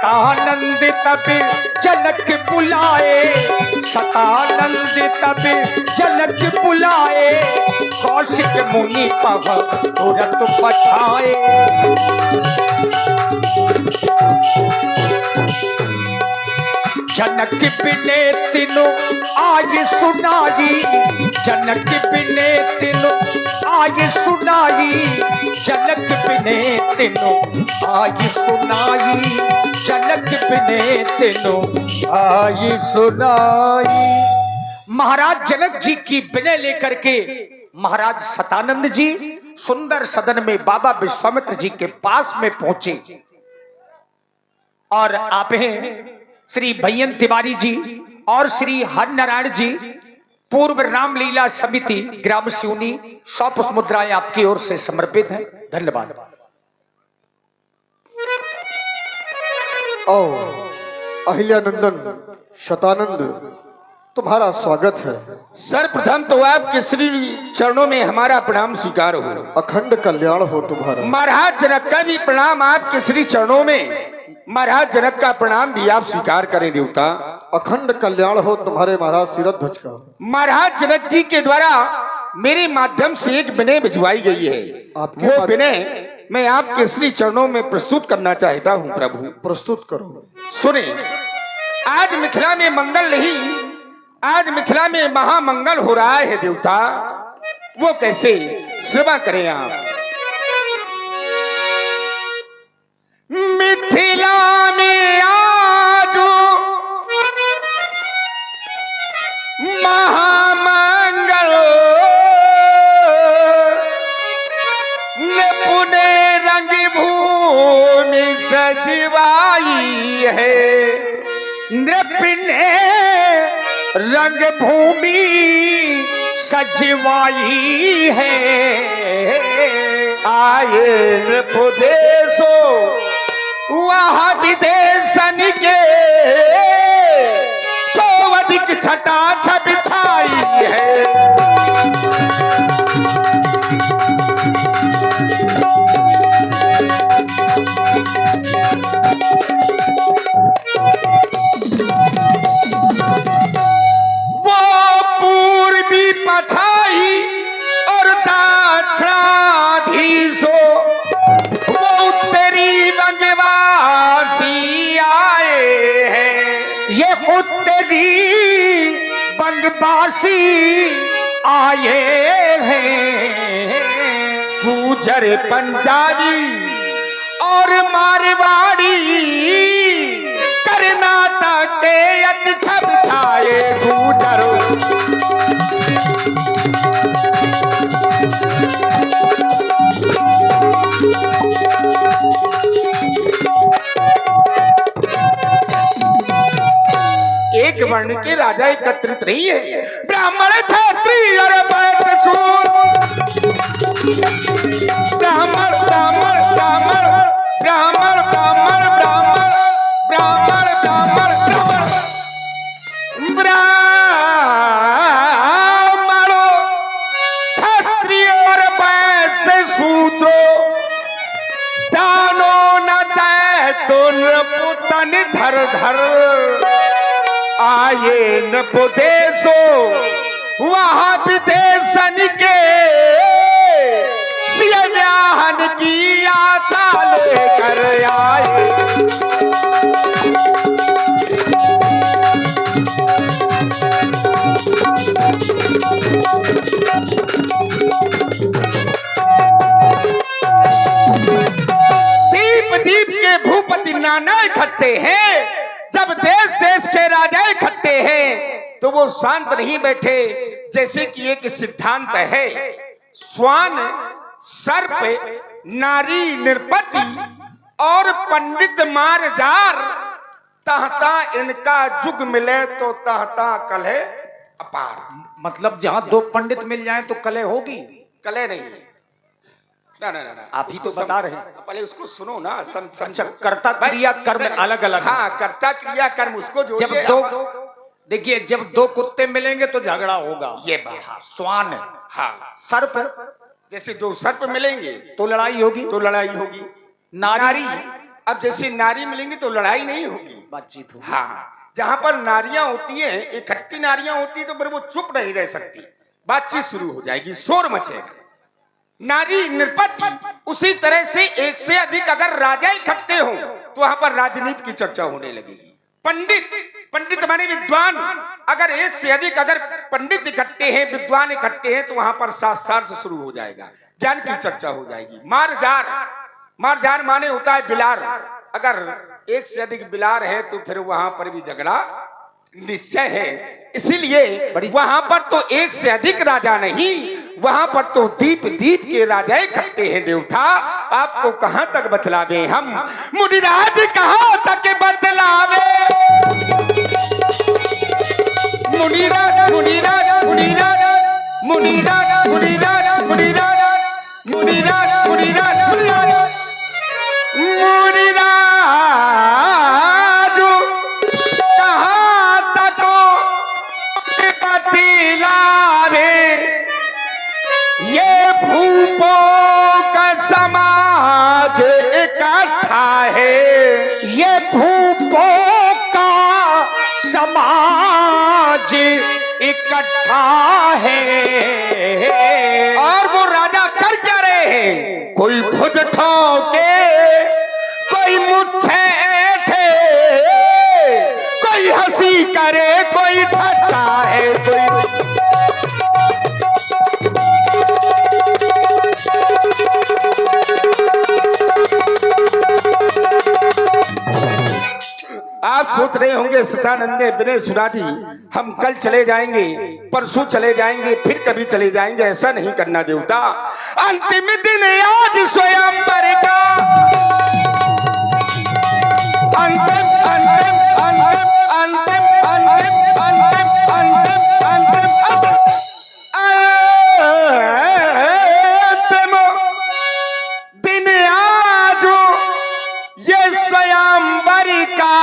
सतानंद तब जनक बुलाए, सतानंद तब जनक बुलाए, कौशिक मुनि पव तुरंत पठाए। जनक बिने तीनों आज सुनाई, जनक बिने तीनों आज सुनाई, जनक बिने तीनों आज सुनाई, जनक बिने तीनों आज सुनाई। महाराज जनक जी की विनय लेकर के महाराज सतानंद जी सुंदर सदन में बाबा विश्वामित्र जी के पास में पहुंचे और आप हैं श्री भैयन तिवारी जी और श्री हर नारायण जी, पूर्व रामलीला समिति ग्राम सिवनी, 100 पुष्प मुद्राएं आपकी ओर से समर्पित हैं। धन्यवाद। आओ अहिल्यानंदन शतानंद, तुम्हारा स्वागत है। सर्वप्रथम तो आपके श्री चरणों में हमारा प्रणाम स्वीकार हो। अखंड कल्याण हो तुम्हारा। महाराज जनक का भी प्रणाम आपके श्री चरणों में। महाराज जनक का प्रणाम भी आप स्वीकार करें देवता। अखंड कल्याण हो तुम्हारे महाराज शिरध्वज का। महाराज जनक जी के द्वारा मेरे माध्यम से एक विनय भिजवाई गई है, वो विनय मैं आपके श्री चरणों में प्रस्तुत करना चाहता हूँ। प्रभु प्रस्तुत करो। सुने, आज मिथिला में मंगल नहीं, आज मिथिला में महामंगल हो रहा है देवता। वो कैसे, सेवा करें आप। मिथिला में आज महामंगल, पुणे रंग भूमि सजवाई है, नृपने रंग भूमि सजवाई है। आए नृपदेशो वहाँ विदेशन के, सो अधिक छटा छब छाई है। पछाई और दाक्षाधीशो वो उत्तरी बंगवासी आए हैं। ये उत्तरी बंगवासी आए हैं। गुजर पंजाबी और मारवाड़ी, कर्नाटक के अति छब छाए। गुजर एक वर्ण के राजा एकत्रित नहीं है, ब्राह्मण क्षत्रिय और वैश्य शूद्र। ब्राह्मण ब्राह्मण ब्राह्मण ब्राह्मण ब्राह्मण ब्राह्मण ब्राह्मण ब्राह्मण ब्राह्मणों क्षत्रिय और वैश्य शूद्रो, दानो न दे तो नृपुतन धर धर। आए नृपदेशो वहाँ विदेशन के, सिया व्याहन की आशा लेकर आए। दीप दीप के भूपति नाना इकट्ठे हैं। जब देश देश के राजा इकट्ठे हैं तो वो शांत नहीं बैठे। जैसे कि एक सिद्धांत है, स्वान, सर्प, नारी नृपति और पंडित मारजार, तहता इनका जुग मिले तो तहता कलह अपार। मतलब जहाँ दो पंडित मिल जाएं तो कलह होगी? कलह नहीं, ना ना ना, आप ही तो बता रहे हैं। पहले उसको सुनो ना। अच्छा, कर्ता क्रिया कर्म अलग अलग। हाँ, कर्ता क्रिया कर्म उसको जोड़िए। जब दो, देखिए, जब दो कुत्ते मिलेंगे तो झगड़ा होगा। ये बात। हाँ, स्वान, हाँ, सर्प, जैसे दो सर्प मिलेंगे तो लड़ाई होगी। तो लड़ाई होगी। नारी अब जैसे नारी मिलेंगी तो लड़ाई नहीं होगी, बातचीत होगी। हाँ, जहां पर नारियां होती हैं, इकट्ठी नारियां होती है तो फिर वो चुप नहीं रह सकती, बातचीत शुरू हो जाएगी, शोर मचेगा, नारी निरपति। उसी तरह से एक से अधिक अगर राजा इकट्ठे हो तो वहां पर राजनीति की चर्चा होने लगेगी। पंडित माने विद्वान, अगर एक से अधिक अगर पंडित इकट्ठे हैं, विद्वान इकट्ठे हैं तो वहां पर शास्त्रार्थ शुरू हो जाएगा, ज्ञान की चर्चा हो जाएगी। मारजार माने होता है बिलार, अगर एक से अधिक बिलार है तो फिर वहां पर भी झगड़ा निश्चय है। इसीलिए वहां पर तो एक से अधिक राजा नहीं, वहां पर तो दीप के राजा इकट्ठे हैं देवता। आपको कहां तक बतलावे हम, मुनिराज कहां तक बतलावे, मुनिराज मुनिराज मुनिराज मुनिराज मुनिराज मुनिराज मुनिराज मुनिराज मुनिराज कहां तक बतलावे, ये भूपों का समाज इकट्ठा है, ये भूपों का समाज इकट्ठा है। और वो राजा कर क्या रहे हैं, कोई भुज ठोके, कोई मुच्छे थे, कोई हंसी करे, कोई ठट्टा है, कोई आप सोच रहे होंगे सतानंदे विनय सुनादी हम कल चले जाएंगे, परसों चले जाएंगे, फिर कभी चले जाएंगे, ऐसा नहीं करना देवता। अंतिम दिन आज स्वयंवर का, अंतिम अंतिम अंतिम अंतिम अंतिम अंतिम अंतिम अंतिम दिन आज ये स्वयंवर का,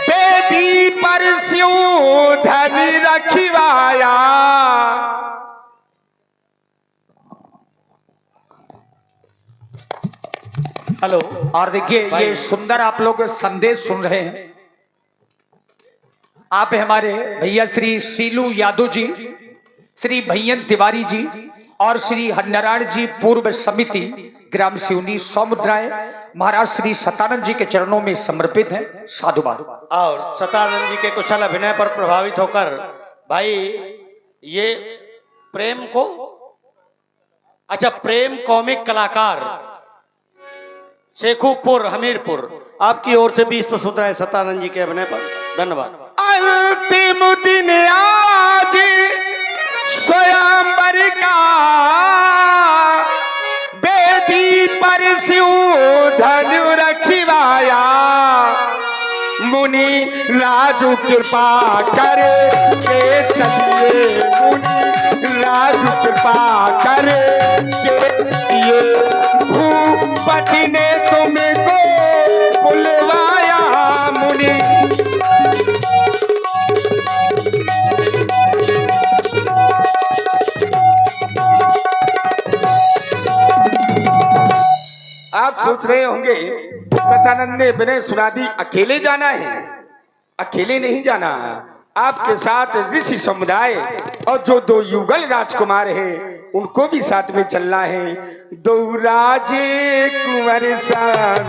बेदी पर स्यों धन रखवाया। हेलो। और देखिए ये सुंदर आप लोग संदेश सुन रहे हैं, आप हमारे भैया श्री सीलू यादव जी, श्री भैयन तिवारी जी और श्री हरनारायण जी पूर्व समिति ग्राम सिवनी 100 मुद्राएं महाराज श्री सतानंद जी के चरणों में समर्पित है। साधुवाद। और सतानंद जी के कुशल अभिनय पर प्रभावित होकर भाई ये प्रेम कॉमिक कलाकार शेखुपुर हमीरपुर आपकी ओर से 20 मुद्राएं सतानंद जी के अभिनय पर। धन्यवाद। अंतिम दिन आज स्वयंवर का, बेदी पर स्यों धन रखवाया, मुनि राजू कृपा करे के चलिए, मुनि राजू कृपा करे के ये भूपति ने तुमको बुलवाया, मुनि आप सोच रहे होंगे सतानंद ने विनय सुनादी अकेले जाना है, अकेले नहीं जाना, आपके साथ ऋषि समुदाय और जो 2 युगल राजकुमार हैं उनको भी साथ में चलना है। 2 राजे कुंवर सा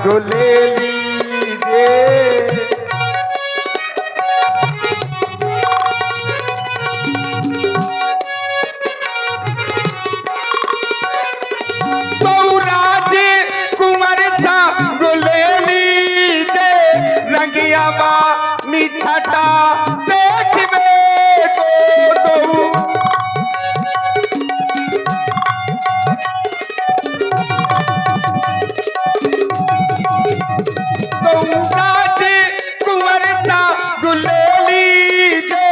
ले लीजिए, छटा देखबे को दो, राजे कुंवर सा गुलेली जे,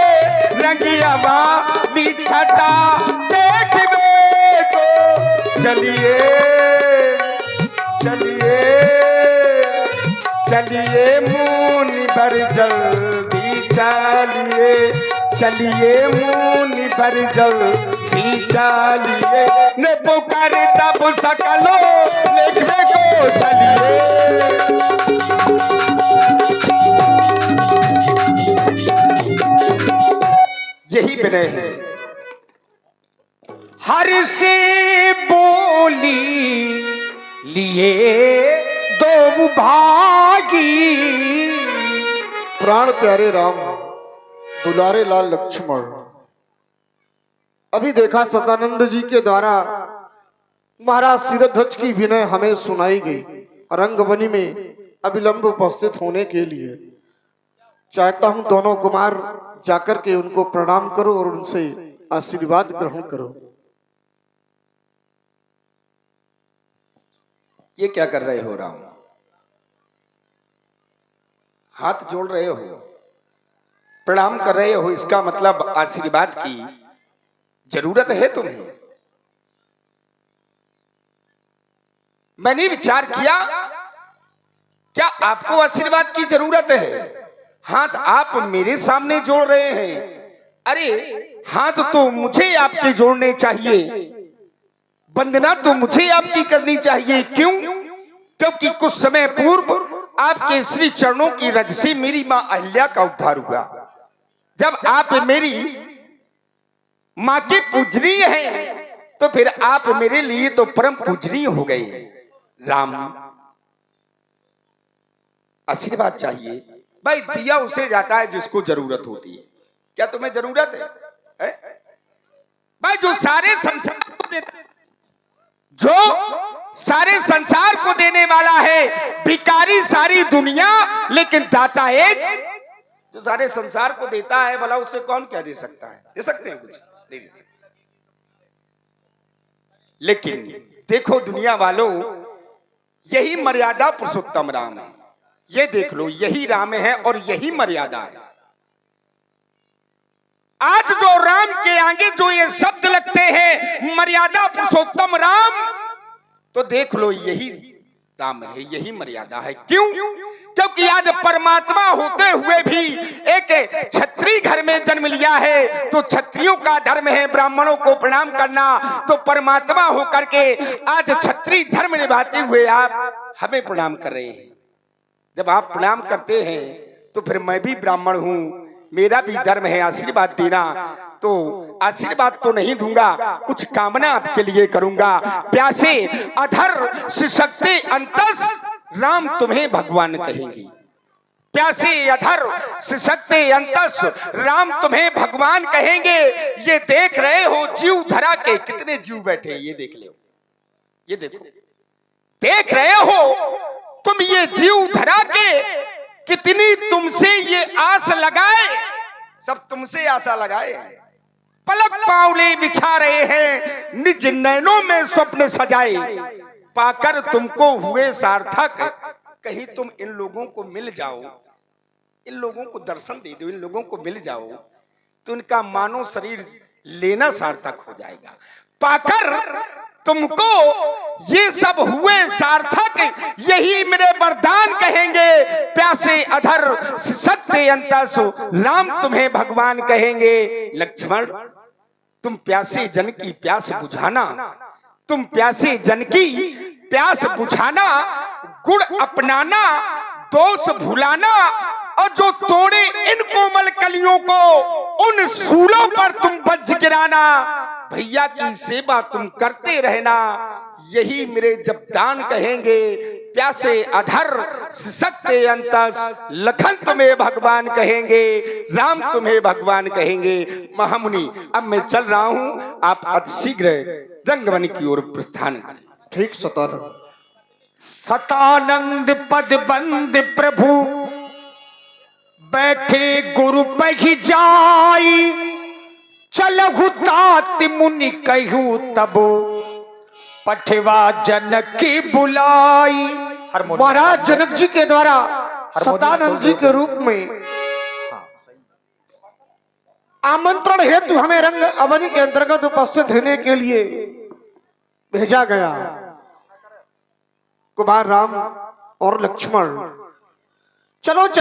रंगियावा छटा देखबे को। चलिए चलिए चलिए मुनि पर जल्दी चलिए, चलिए मुनि पर जल्दी डालिए ने पुकारे तब सकलो लिखने को चलिए। यही विनय है। हर से बोली लिए दो भागी, प्राण प्यारे राम, दुलारे लाल लक्ष्मण। अभी देखा सदानंद जी के द्वारा महाराज सिरध्वज की विनय हमें सुनाई गई। रंगभूमि में अविलंब उपस्थित होने के लिए चाहता हूं दोनों कुमार जाकर के उनको प्रणाम करो और उनसे आशीर्वाद ग्रहण करो। ये क्या कर रहे हो राम? हाथ जोड़ रहे हो, प्रणाम कर रहे हो, इसका मतलब आशीर्वाद की जरूरत है तुम्हें। मैंने विचार किया क्या आपको आशीर्वाद की जरूरत है? हाथ आप मेरे सामने जोड़ रहे हैं। अरे हाथ तो मुझे आपके जोड़ने चाहिए, वंदना तो मुझे आपकी करनी चाहिए। क्यों? क्योंकि कुछ समय पूर्व आपके श्री चरणों की रज से मेरी मां अहिल्या का उद्धार हुआ। जब आप मेरी मां की पूजनीय हैं, तो फिर आप मेरे लिए तो परम पूजनीय हो गए। राम, आशीर्वाद चाहिए भाई। दिया उसे जाता है जिसको जरूरत होती है। क्या तुम्हें जरूरत है? भाई जो सारे संसार को देने वाला है, भिखारी सारी दुनिया लेकिन दाता एक। जो सारे संसार को देता है भला उससे कौन क्या दे सकता है? दे सकते हैं कुछ? नहीं दे सकते। लेकिन देखो दुनिया वालों, यही मर्यादा पुरुषोत्तम राम है। ये देख लो, यही राम है और यही मर्यादा है। आज जो राम के आगे जो ये शब्द लगते हैं मर्यादा पुरुषोत्तम राम, तो देख लो यही राम है, यही मर्यादा है। क्यों? क्योंकि आज परमात्मा होते हुए भी एक क्षत्रिय घर में जन्म लिया है, तो क्षत्रियों का धर्म है ब्राह्मणों को प्रणाम करना। तो परमात्मा होकर के आज क्षत्रिय धर्म निभाते हुए आप हमें प्रणाम कर रहे हैं। जब आप प्रणाम करते हैं तो फिर मैं भी ब्राह्मण हूं, मेरा भी धर्म है आशीर्वाद देना। तो आशीर्वाद तो नहीं दूंगा, कुछ कामना आपके लिए करूंगा। प्यासे अधर सिसकते अंतस राम तुम्हें भगवान कहेंगे। प्यासे अधर सिसकते अंतस राम तुम्हें भगवान कहेंगे। ये देख रहे हो जीव धरा के कितने जीव बैठे, ये देख लो, ये देखो, देख रहे हो तुम ये जीव धरा के कितनी तुमसे ये आस लगाए, सब तुमसे आशा लगाए। पलक पावले बिछा रहे हैं, निज नैनों में स्वप्न सजाए। पाकर तुमको हुए सार्थक, कहीं तुम इन लोगों को मिल जाओ, इन लोगों को दर्शन दे दो, इन लोगों को मिल जाओ, तो इनका मानव शरीर लेना सार्थक हो जाएगा। पाकर तुमको ये सब हुए सार्थक, यही मेरे वरदान कहेंगे। प्यासे अधर सिसकते अंतस राम तुम्हें भगवान कहेंगे। लक्ष्मण, तुम प्यासे जन की प्यास बुझाना, तुम प्यासे जन की प्यास बुझाना, गुण अपनाना, दोष भुलाना, और जो तोड़े इन कोमल कलियों को उन सूलों पर तुम बज गिराना। भैया की सेवा तुम करते रहना, यही मेरे जब दान कहेंगे। प्यासे अधर सिसकते अंतस लखन तुम्हें भगवान कहेंगे, राम तुम्हें भगवान कहेंगे। महामुनि, अब मैं चल रहा हूं, आप अतिशीघ्र रंगवनी की ओर प्रस्थान करें। ठीक सतानंद। सतानंद पद बंद प्रभु बैठे गुरु पही जाई, चलहु तात मुनि कहू तब पठवा जनक की बुलाई। महाराज जनक जी के द्वारा सतानंद जी के रूप में आमंत्रण हेतु हमें रंग अवनी के अंतर्गत उपस्थित रहने के लिए भेजा गया। कुमार राम और लक्ष्मण, चलो